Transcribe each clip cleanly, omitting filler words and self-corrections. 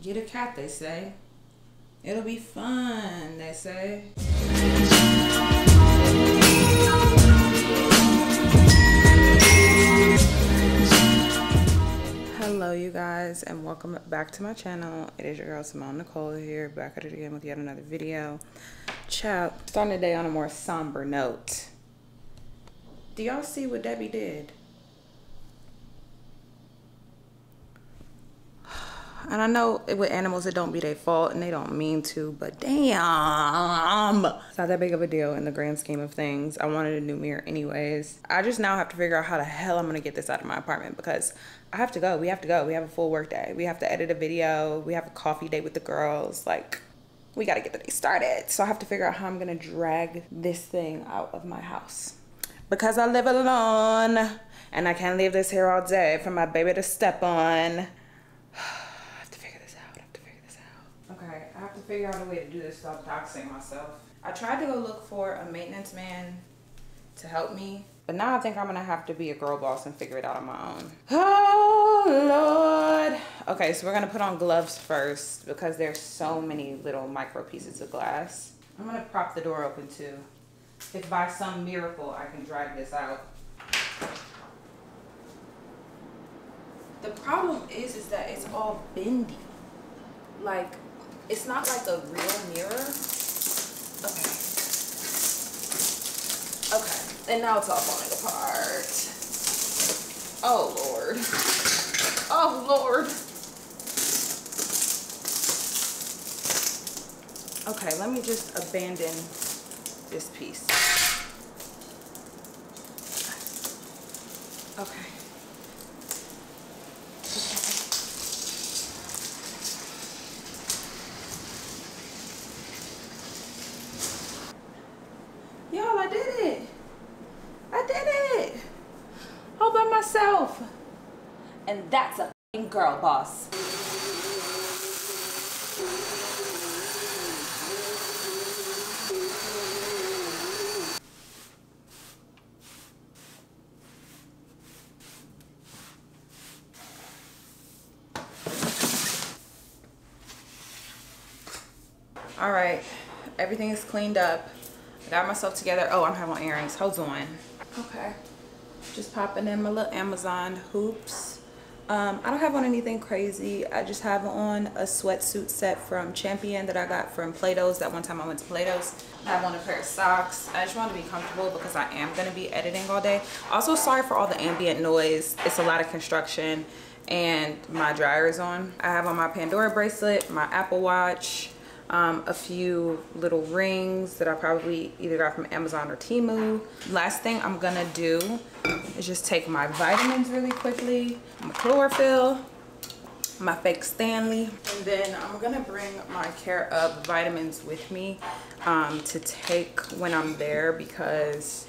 Get a cat, they say. It'll be fun, they say. Hello you guys, and welcome back to my channel. It is your girl Simone Nicole here, back at it again with yet another video. Ciao. Starting the day on a more somber note. Do y'all see what Debbie did? And I know with animals it don't be their fault and they don't mean to, but damn, it's not that big of a deal in the grand scheme of things. I wanted a new mirror anyways. I just now have to figure out how the hell I'm gonna get this out of my apartment because I have to go. We have to go. We have a full work day. We have to edit a video. We have a coffee date with the girls. Like, we gotta get the day started. So I have to figure out how I'm gonna drag this thing out of my house because I live alone and I can't leave this here all day for my baby to step on. Okay, I have to figure out a way to do this without doxing myself. I tried to go look for a maintenance man to help me, but now I think I'm gonna have to be a girl boss and figure it out on my own. Oh, Lord. Okay, so we're gonna put on gloves first because there's so many little micro pieces of glass. I'm gonna prop the door open too. If by some miracle I can drag this out. The problem is that it's all bendy. Like, it's not like a real mirror. Okay. Okay. And now it's all falling apart. Oh, Lord. Oh, Lord. Okay, let me just abandon this piece. Okay. Y'all, I did it. I did it. All by myself. And that's a f***ing girl boss. All right, everything is cleaned up. I got myself together. Oh, I'm having earrings. Hold on. Okay. Just popping in my little Amazon hoops. I don't have on anything crazy. I just have on a sweatsuit set from Champion that I got from Plato's. That one time I went to Plato's. I have on a pair of socks. I just want to be comfortable because I am going to be editing all day. Also, sorry for all the ambient noise. It's a lot of construction and my dryer is on. I have on my Pandora bracelet, my Apple Watch, a few little rings that I probably either got from Amazon or Temu. Last thing I'm gonna do is just take my vitamins really quickly, my chlorophyll, my fake Stanley, and then I'm gonna bring my Care Up vitamins with me to take when I'm there because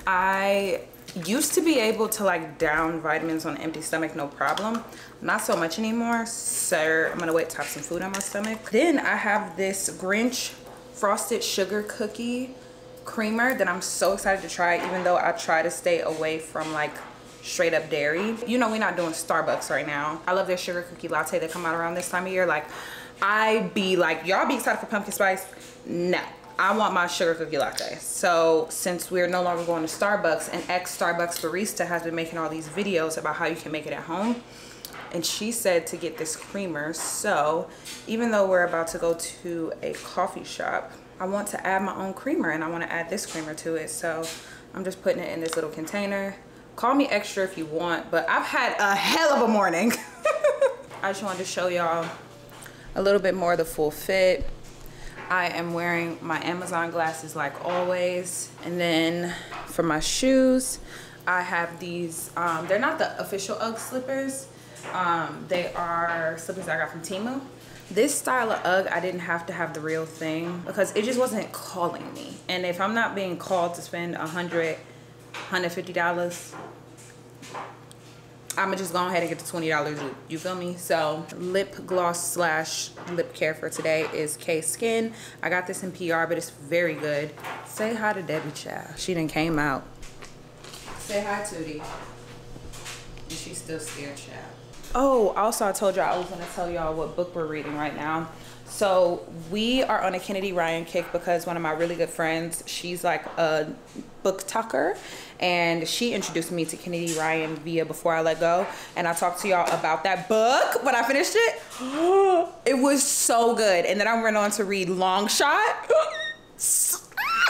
I used to be able to like down vitamins on an empty stomach, no problem. Not so much anymore, so I'm gonna wait to have some food on my stomach. Then I have this Grinch frosted sugar cookie creamer that I'm so excited to try, even though I try to stay away from like straight up dairy. You know, we're not doing Starbucks right now. I love their sugar cookie latte that come out around this time of year. Like, I be like, y'all be excited for pumpkin spice? No. I want my sugar cookie latte. So since we're no longer going to Starbucks, an ex-Starbucks barista has been making all these videos about how you can make it at home. And she said to get this creamer. So even though we're about to go to a coffee shop, I want to add my own creamer and I want to add this creamer to it. So I'm just putting it in this little container. Call me extra if you want, but I've had a hell of a morning. I just wanted to show y'all a little bit more of the full fit. I am wearing my Amazon glasses like always. And then for my shoes, I have these, they're not the official UGG slippers. They are slippers I got from Temu. This style of UGG, I didn't have to have the real thing because it just wasn't calling me. And if I'm not being called to spend $100, $150, I'ma just go ahead and get the $20 loop. You feel me? So lip gloss slash lip care for today is K Skin. I got this in PR, but it's very good. Say hi to Debbie, child. She done came out. Say hi, Tootie. And she's still scared, child. Oh, also I told y'all I was gonna tell y'all what book we're reading right now. So we are on a Kennedy Ryan kick because one of my really good friends, she's like a book talker, and she introduced me to Kennedy Ryan via Before I Let Go, and I talked to y'all about that book when I finished it. It was so good. And then I went on to read Long Shot.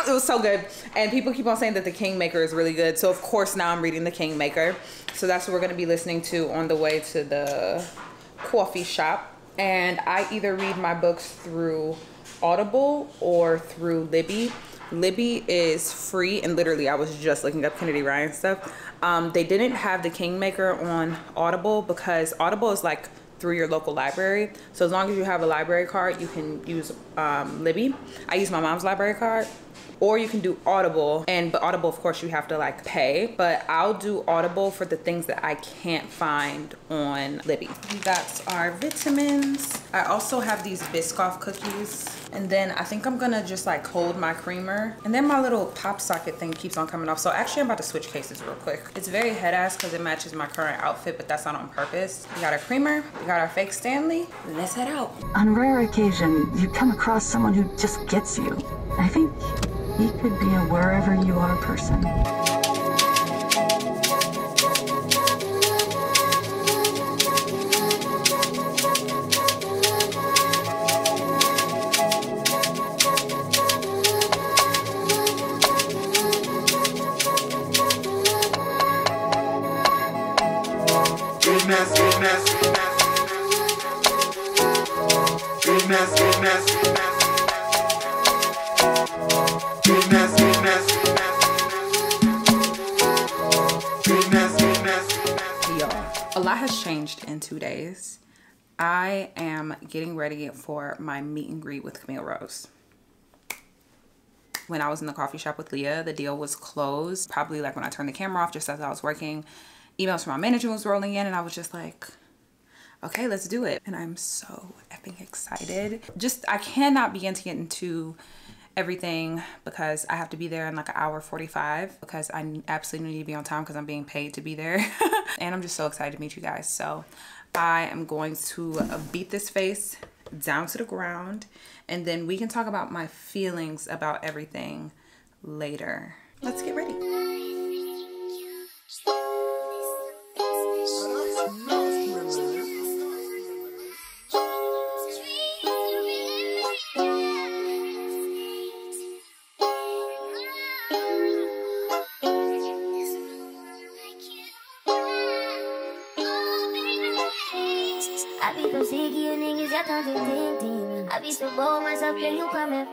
It was so good. And people keep on saying that The Kingmaker is really good, so of course now I'm reading The Kingmaker. So that's what we're gonna be listening to on the way to the coffee shop. And I either read my books through Audible or through Libby. Libby is free, and literally I was just looking up Kennedy Ryan stuff. They didn't have The Kingmaker on Audible because Audible is like through your local library. So as long as you have a library card, you can use Libby. I use my mom's library card. Or you can do Audible, but Audible, of course, you have to like pay. But I'll do Audible for the things that I can't find on Libby. That's our vitamins. I also have these Biscoff cookies. And then I think I'm gonna just like hold my creamer. And then my little pop socket thing keeps on coming off. So actually I'm about to switch cases real quick. It's very head ass because it matches my current outfit, but that's not on purpose. We got our creamer, we got our fake Stanley. Let's head out. On rare occasion, you come across someone who just gets you. I think he could be a wherever you are person. A lot has changed in 2 days. I am getting ready for my meet and greet with Camille Rose. When I was in the coffee shop with Leah, the deal was closed. Probably like when I turned the camera off, just as I was working, emails from my manager was rolling in, and I was just like, okay, let's do it. And I'm so effing excited. I cannot begin to get into everything because I have to be there in like an hour 45 because I absolutely need to be on time because I'm being paid to be there. And I'm just so excited to meet you guys. So I am going to beat this face down to the ground, and then we can talk about my feelings about everything later. Let's get ready. I be so sick of you niggas, y'all come to think. I be so bold myself, then you coming.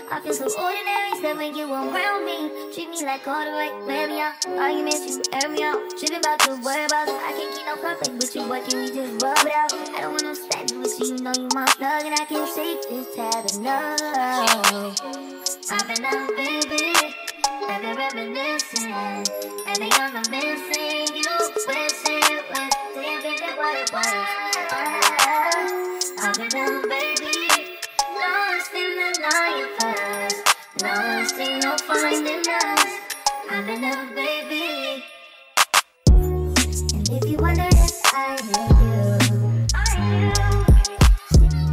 I feel so ordinary, step when you around me. Treat me like all the right, wear me out. Arguments, you air me out. Shit about to worry about. I can't keep no contact with you, but can we just rub it out? I don't want no standing with you, you know you my plug, and I can't shake this tab enough. I've been out, baby. I've been reminiscing. And they are missing you. Wishing, thinking what it was. I've been down, baby. Lost in the night first. Lost in no finding us. I've been down, baby. And if you wonder if I hate you, I do.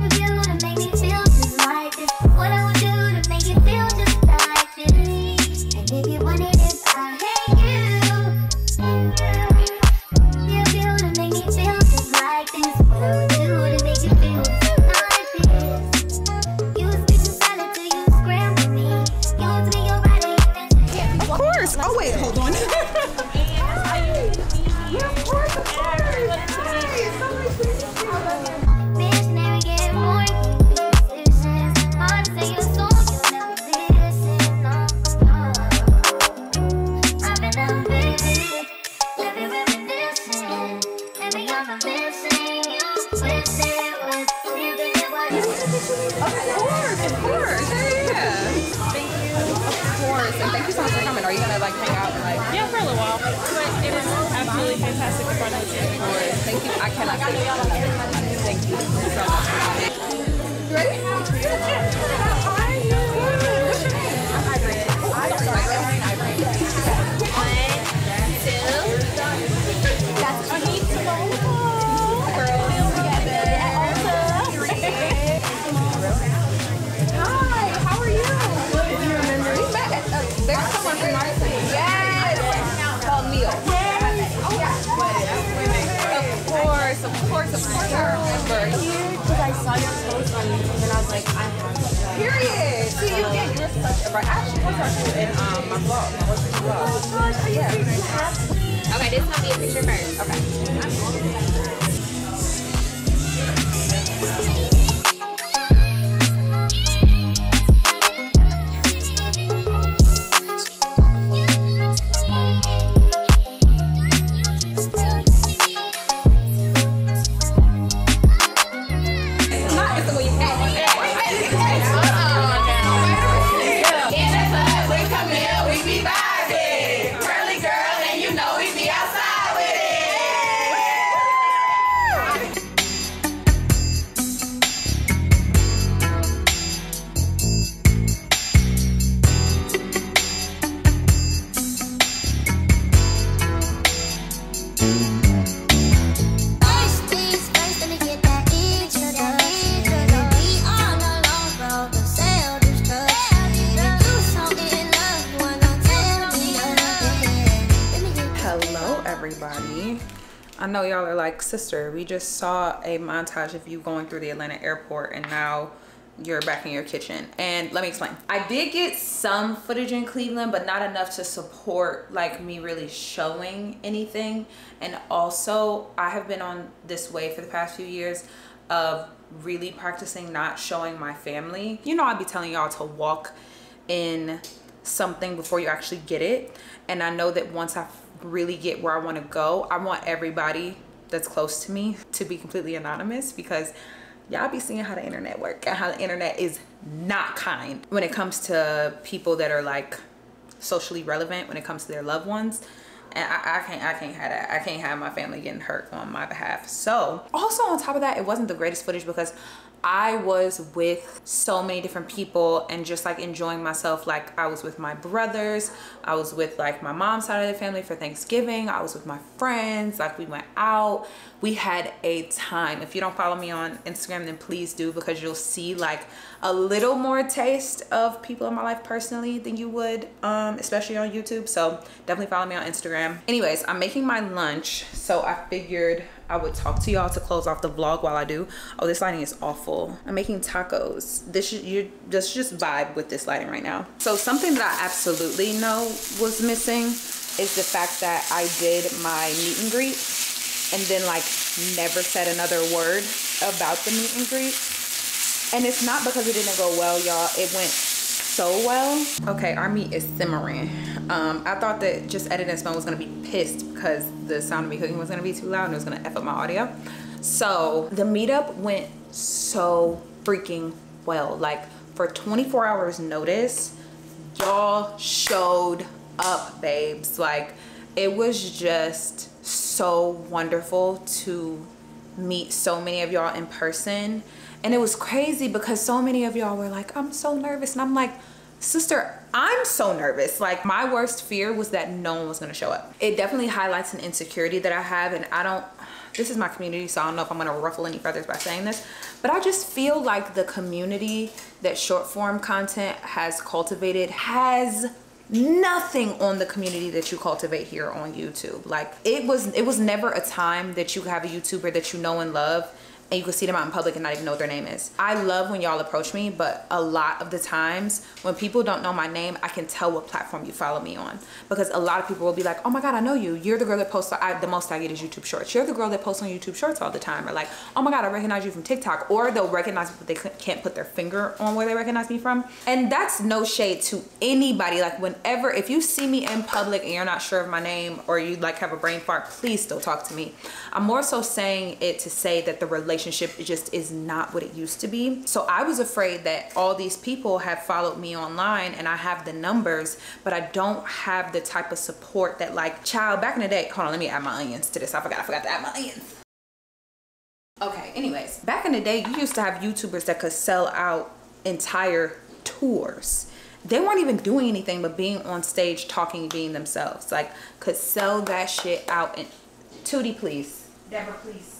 If you would make me feel just like this, what I would do to make you feel just like this. And if you wonder if I hate you, if you would make me feel just like this, what I would do to make you feel just like this. You speak to silent till you scream with me. You want to be your body. Of course. Oh wait, hold on. Missionary get more decisions. Hard to say your soul, you never listen. No. I've been down, baby. Every reminiscing. Every I'm missing you. Wishing was living it was. Of course. Yeah. Thank you. Of course. And thank you so much for coming. Are you gonna like hang out and like? Yeah, for a little while. But it was absolutely fantastic to run with you. Thank you. I cannot say enough. Thank you so much for coming. You ready? I saw your post on YouTube and I was like, I have to try. Period. See, you're such a right. I actually was talking in my vlog. My most recent vlog. Yeah. Okay, this is gonna be a picture first. Okay. I know y'all are like, sister, we just saw a montage of you going through the Atlanta airport and now you're back in your kitchen. And let me explain. I did get some footage in Cleveland, but not enough to support like me really showing anything. And also I have been on this way for the past few years of really practicing not showing my family. You know, I'd be telling y'all to walk in something before you actually get it. And I know that once I really get where I want to go, I want everybody that's close to me to be completely anonymous, because y'all be seeing how the internet work and how the internet is not kind when it comes to people that are like socially relevant when it comes to their loved ones. And I can't have that. I can't have my family getting hurt on my behalf. So also on top of that, it wasn't the greatest footage because I was with so many different people and just like enjoying myself. Like I was with my brothers, I was with like my mom's side of the family for Thanksgiving, I was with my friends, like we went out, we had a time. If you don't follow me on Instagram, then please do, because you'll see like a little more taste of people in my life personally than you would especially on YouTube. So definitely follow me on Instagram. Anyways, I'm making my lunch, so I figured I would talk to y'all to close off the vlog while I do. Oh, this lighting is awful. I'm making tacos. This just vibe with this lighting right now. So something that I absolutely know was missing is the fact that I did my meet and greet and then like never said another word about the meet and greet. And it's not because it didn't go well, y'all. It went so well. Okay, our meat is simmering. I thought that just editing Simone was gonna be pissed because the sound of me cooking was gonna be too loud and it was gonna F up my audio. So the meetup went so freaking well. Like for 24 hours notice, y'all showed up, babes. Like it was just so wonderful to meet so many of y'all in person. And it was crazy because so many of y'all were like, I'm so nervous. And I'm like, sister, I'm so nervous. Like my worst fear was that no one was gonna show up. It definitely highlights an insecurity that I have, and this is my community, so I don't know if I'm gonna ruffle any feathers by saying this, but I just feel like the community that short form content has cultivated has nothing on the community that you cultivate here on YouTube. Like it was never a time that you have a YouTuber that you know and love and you can see them out in public and not even know what their name is. I love when y'all approach me, but a lot of the times when people don't know my name, I can tell what platform you follow me on, because a lot of people will be like, oh my God, I know you. You're the girl that posts, the most I get is YouTube Shorts. You're the girl that posts on YouTube Shorts all the time. Or like, oh my God, I recognize you from TikTok. Or they'll recognize me, but they can't put their finger on where they recognize me from. And that's no shade to anybody. Like whenever, if you see me in public and you're not sure of my name or you like have a brain fart, please still talk to me. I'm more so saying it to say that the relationship just is not what it used to be. So I was afraid that all these people have followed me online and I have the numbers, but I don't have the type of support that like, child, back in the day, hold on, let me add my onions to this. I forgot to add my onions. Okay, anyways, back in the day, you used to have YouTubers that could sell out entire tours. They weren't even doing anything but being on stage, talking, being themselves. Like, could sell that shit out. And Tootie, please. Deborah, please.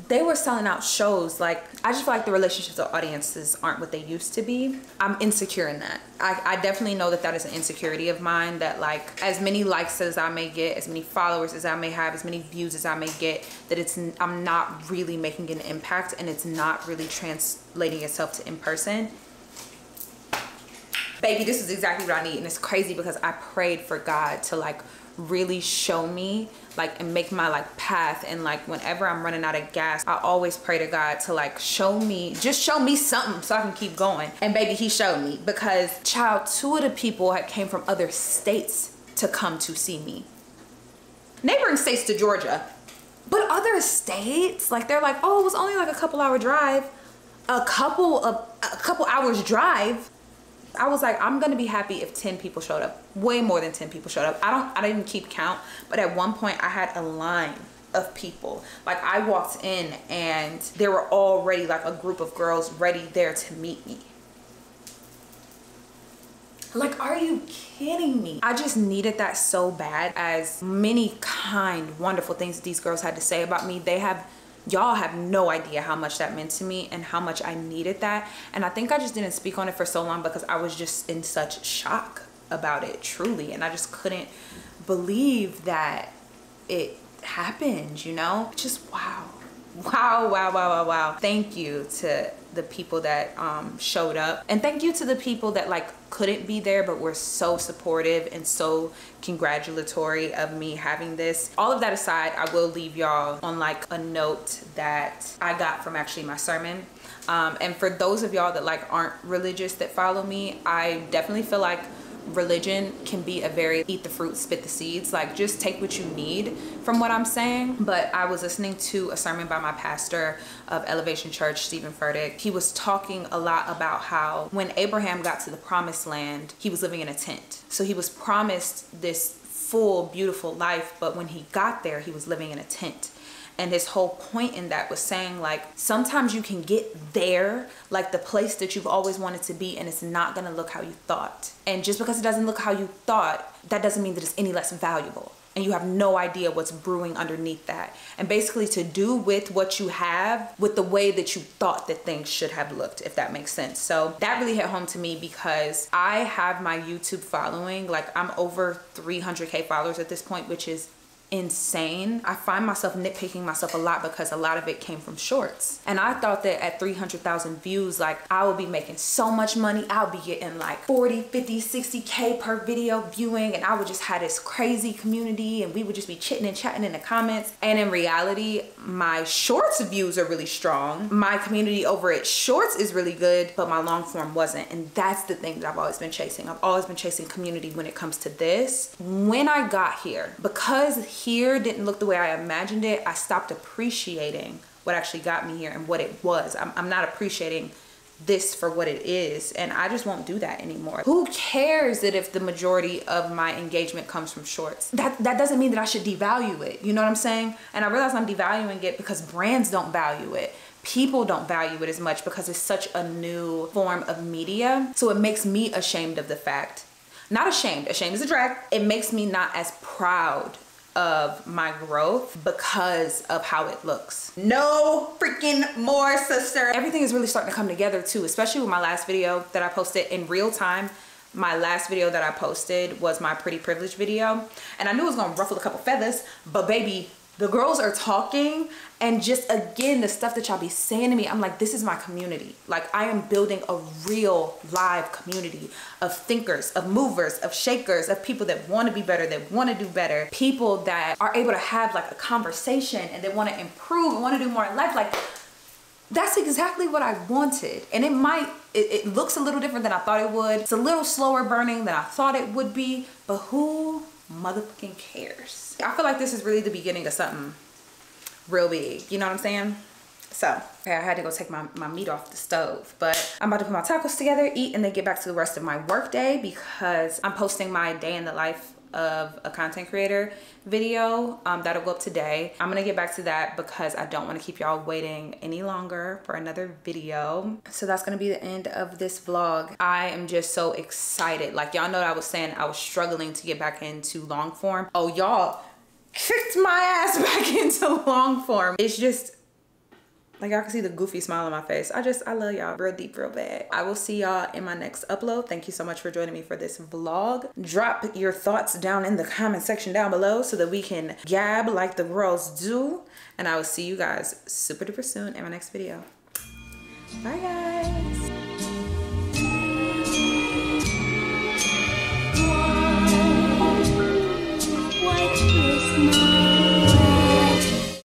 they were selling out shows. Like, I just feel like the relationships with audiences aren't what they used to be. I'm insecure in that. I definitely know that that is an insecurity of mine, that like as many likes as I may get, as many followers as I may have, as many views as I may get, that I'm not really making an impact, and it's not really translating itself to in person. Baby, this is exactly what I need. And it's crazy because I prayed for God to like really show me like and make my like path, and like whenever I'm running out of gas, I always pray to God to like show me, just show me something so I can keep going. And baby, he showed me, because child, 2 of the people had came from other states to come to see me, neighboring states to Georgia, but other states, like they're like, oh, it was only like a couple hour drive, a couple hours drive. I was like, I'm gonna be happy if 10 people showed up. Way more than 10 people showed up. I didn't keep count, but at one point I had a line of people. Like, I walked in and there were already like a group of girls ready there to meet me. Like, are you kidding me? I just needed that so bad. As many kind, wonderful things that these girls had to say about me, y'all have no idea how much that meant to me and how much I needed that. And I think I just didn't speak on it for so long because I was just in such shock about it, truly. And I just couldn't believe that it happened, you know? Just wow. Wow, wow, wow, wow, wow. Thank you to the people that showed up, and thank you to the people that like couldn't be there but were so supportive and so congratulatory of me having this. All of that aside, I will leave y'all on like a note that I got from actually my sermon. And for those of y'all that like aren't religious that follow me, I definitely feel like religion can be a very eat the fruit, spit the seeds, like just take what you need from what I'm saying. But I was listening to a sermon by my pastor of Elevation Church, Stephen Furtick. He was talking a lot about how when Abraham got to the promised land, he was living in a tent. So he was promised this full, beautiful life, but when he got there, he was living in a tent. And his whole point in that was saying, like, sometimes you can get there, like the place that you've always wanted to be, and it's not gonna look how you thought. And just because it doesn't look how you thought, that doesn't mean that it's any less valuable. And you have no idea what's brewing underneath that. And basically to do with what you have with the way that you thought that things should have looked, if that makes sense. So that really hit home to me because I have my YouTube following, like I'm over 300K followers at this point, which is insane. I find myself nitpicking myself a lot because a lot of it came from shorts. And I thought that at 300,000 views, like I would be making so much money. I'll be getting like 40, 50, 60K per video viewing, and I would just have this crazy community and we would just be chitting and chatting in the comments. And in reality, my shorts views are really strong. My community over at shorts is really good, but my long form wasn't. And that's the thing that I've always been chasing. I've always been chasing community when it comes to this. When I got here, because here didn't look the way I imagined it, I stopped appreciating what actually got me here and what it was. I'm not appreciating this for what it is, and I just won't do that anymore. Who cares that if the majority of my engagement comes from shorts? That doesn't mean that I should devalue it, you know what I'm saying? And I realize I'm devaluing it because brands don't value it. People don't value it as much because it's such a new form of media. So it makes me ashamed of the fact, not ashamed is a drag. It makes me not as proud of my growth because of how it looks. No freaking more, sister. Everything is really starting to come together too, especially with my last video that I posted in real time. My last video that I posted was my pretty privilege video, and I knew it was gonna ruffle a couple feathers, but baby, the girls are talking, and just again, the stuff that y'all be saying to me, I'm like, this is my community. Like, I am building a real live community of thinkers, of movers, of shakers, of people that want to be better, that want to do better, people that are able to have like a conversation and they want to improve and want to do more in life. Like, that's exactly what I wanted. And it looks a little different than I thought it would. It's a little slower burning than I thought it would be, but who motherfucking cares? I feel like this is really the beginning of something real big, you know what I'm saying? So okay, I had to go take my meat off the stove, but I'm about to put my tacos together, eat, and then get back to the rest of my work day because I'm posting my day in the life of a content creator video that'll go up today. I'm gonna get back to that because I don't want to keep y'all waiting any longer for another video. So that's gonna be the end of this vlog. I am just so excited. Like, y'all know what I was saying, I was struggling to get back into long form. Oh, y'all kicked my ass back into long form. It's just Like y'all can see the goofy smile on my face. I love y'all real deep, real bad. I will see y'all in my next upload. Thank you so much for joining me for this vlog. Drop your thoughts down in the comment section down below so that we can gab like the girls do. And I will see you guys super duper soon in my next video. Bye guys.